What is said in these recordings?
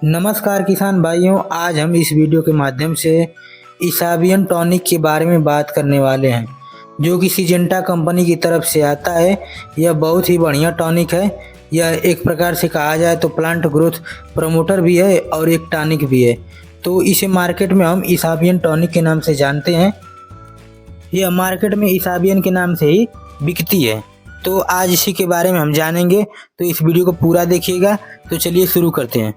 नमस्कार किसान भाइयों, आज हम इस वीडियो के माध्यम से इसाबियन टॉनिक के बारे में बात करने वाले हैं, जो कि सिजेंटा कंपनी की तरफ से आता है। यह बहुत ही बढ़िया टॉनिक है। यह एक प्रकार से कहा जाए तो प्लांट ग्रोथ प्रमोटर भी है और एक टॉनिक भी है। तो इसे मार्केट में हम इसाबियन टॉनिक के नाम से जानते हैं। यह मार्केट में इसाबियन के नाम से ही बिकती है। तो आज इसी के बारे में हम जानेंगे, तो इस वीडियो को पूरा देखिएगा। तो चलिए शुरू करते हैं।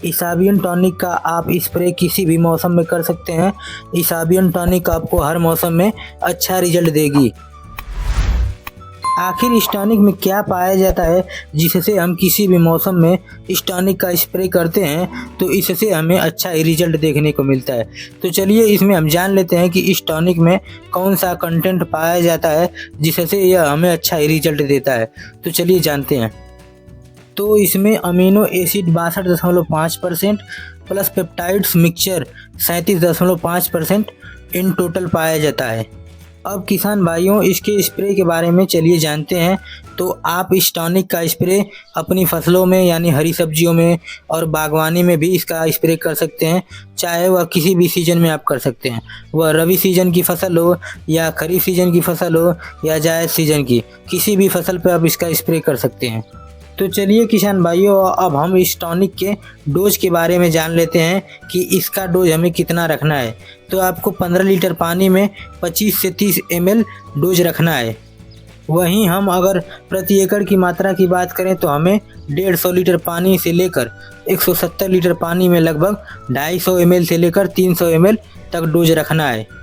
इसाबियन टॉनिक का आप स्प्रे किसी भी मौसम में कर सकते हैं। इसाबियन टॉनिक आपको हर मौसम में अच्छा रिजल्ट देगी। आखिर इस टॉनिक में क्या पाया जाता है जिससे हम किसी भी मौसम में इस टॉनिक का स्प्रे करते हैं तो इससे हमें अच्छा ही रिजल्ट देखने को मिलता है। तो चलिए इसमें हम जान लेते हैं कि इस टॉनिक में कौन सा कंटेंट पाया जाता है जिससे यह हमें अच्छा ही रिजल्ट देता है। तो चलिए जानते हैं। तो इसमें amino acid 62.5% plus peptides mixture 37.5% in total पाया जाता है। अब किसान भाइयों, इसके स्प्रे के बारे में चलिए जानते हैं। तो आप इस टॉनिक का स्प्रे अपनी फसलों में यानी हरी सब्जियों में और बागवानी में भी इसका स्प्रे कर सकते हैं। चाहे वह किसी भी सीज़न में आप कर सकते हैं, वह रबी सीज़न की फसल हो या खरीफ सीज़न की फसल हो या जायद सीज़न की, किसी भी फसल पर आप इसका स्प्रे कर सकते हैं। तो चलिए किसान भाइयों, अब हम इस टॉनिक के डोज के बारे में जान लेते हैं कि इसका डोज हमें कितना रखना है। तो आपको 15 लीटर पानी में 25 से 30 ml डोज रखना है। वहीं हम अगर प्रति एकड़ की मात्रा की बात करें तो हमें 150 लीटर पानी से लेकर 170 लीटर पानी में लगभग 250 ml से लेकर 300 ml तक डोज रखना है।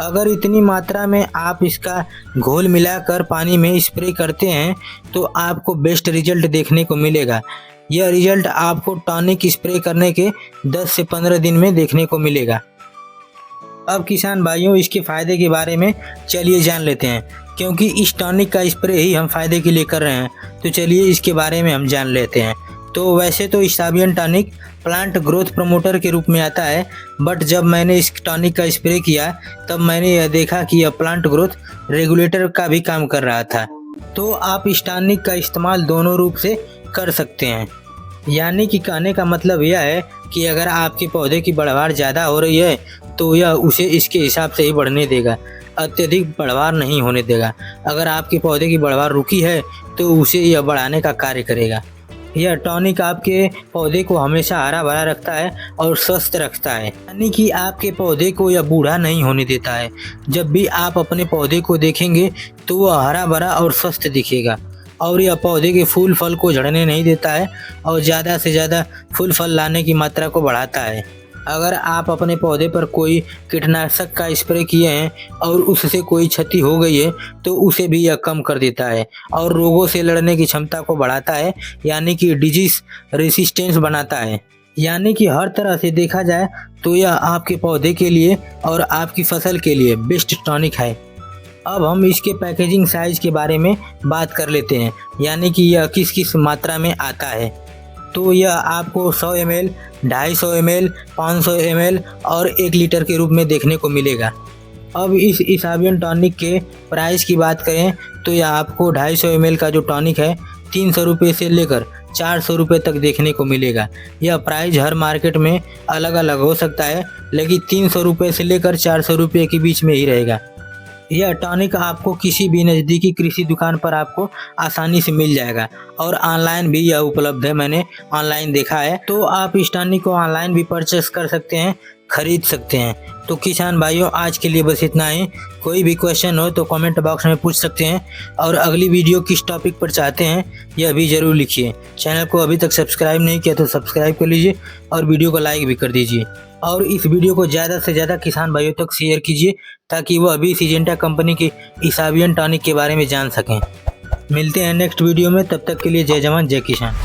अगर इतनी मात्रा में आप इसका घोल मिलाकर पानी में स्प्रे करते हैं तो आपको बेस्ट रिजल्ट देखने को मिलेगा। यह रिजल्ट आपको टॉनिक स्प्रे करने के 10 से 15 दिन में देखने को मिलेगा। अब किसान भाइयों, इसके फ़ायदे के बारे में चलिए जान लेते हैं, क्योंकि इस टॉनिक का स्प्रे ही हम फ़ायदे के लिए कर रहे हैं। तो चलिए इसके बारे में हम जान लेते हैं। तो वैसे तो इसाबियन टॉनिक प्लांट ग्रोथ प्रमोटर के रूप में आता है, बट जब मैंने इस टॉनिक का स्प्रे किया तब मैंने यह देखा कि यह प्लांट ग्रोथ रेगुलेटर का भी काम कर रहा था। तो आप इस टॉनिक का इस्तेमाल दोनों रूप से कर सकते हैं। यानी कि कहने का मतलब यह है कि अगर आपके पौधे की बढ़वार ज़्यादा हो रही है तो यह उसे इसके हिसाब से ही बढ़ने देगा, अत्यधिक बढ़वार नहीं होने देगा। अगर आपके पौधे की बढ़वार रुकी है तो उसे यह बढ़ाने का कार्य करेगा। यह टॉनिक आपके पौधे को हमेशा हरा भरा रखता है और स्वस्थ रखता है, यानी कि आपके पौधे को यह बूढ़ा नहीं होने देता है। जब भी आप अपने पौधे को देखेंगे तो वह हरा भरा और स्वस्थ दिखेगा, और यह पौधे के फूल फल को झड़ने नहीं देता है और ज़्यादा से ज़्यादा फूल फल लाने की मात्रा को बढ़ाता है। अगर आप अपने पौधे पर कोई कीटनाशक का स्प्रे किए हैं और उससे कोई क्षति हो गई है तो उसे भी यह कम कर देता है और रोगों से लड़ने की क्षमता को बढ़ाता है, यानी कि डिजीज रेसिस्टेंस बनाता है। यानी कि हर तरह से देखा जाए तो यह आपके पौधे के लिए और आपकी फसल के लिए बेस्ट टॉनिक है। अब हम इसके पैकेजिंग साइज़ के बारे में बात कर लेते हैं, यानी कि यह किस किस मात्रा में आता है। तो यह आपको 100 ml, 250 ml, 500 ml और 1 लीटर के रूप में देखने को मिलेगा। अब इस इसाबियन टॉनिक के प्राइस की बात करें तो यह आपको 250 ml का जो टॉनिक है 300 रुपये से लेकर 400 रुपये तक देखने को मिलेगा। यह प्राइस हर मार्केट में अलग अलग हो सकता है, लेकिन 300 रुपये से लेकर 400 रुपये के बीच में ही रहेगा। यह टॉनिक आपको किसी भी नज़दीकी कृषि दुकान पर आपको आसानी से मिल जाएगा और ऑनलाइन भी यह उपलब्ध है। मैंने ऑनलाइन देखा है, तो आप इस टॉनिक को ऑनलाइन भी परचेस कर सकते हैं, खरीद सकते हैं। तो किसान भाइयों, आज के लिए बस इतना ही। कोई भी क्वेश्चन हो तो कमेंट बॉक्स में पूछ सकते हैं, और अगली वीडियो किस टॉपिक पर चाहते हैं यह भी ज़रूर लिखिए। चैनल को अभी तक सब्सक्राइब नहीं किया तो सब्सक्राइब कर लीजिए और वीडियो को लाइक भी कर दीजिए, और इस वीडियो को ज़्यादा से ज़्यादा किसान भाइयों तक शेयर कीजिए ताकि वह अभी सिजेंटा कंपनी की इसाबियन टॉनिक के बारे में जान सकें। मिलते हैं नेक्स्ट वीडियो में, तब तक के लिए जय जवान जय किसान।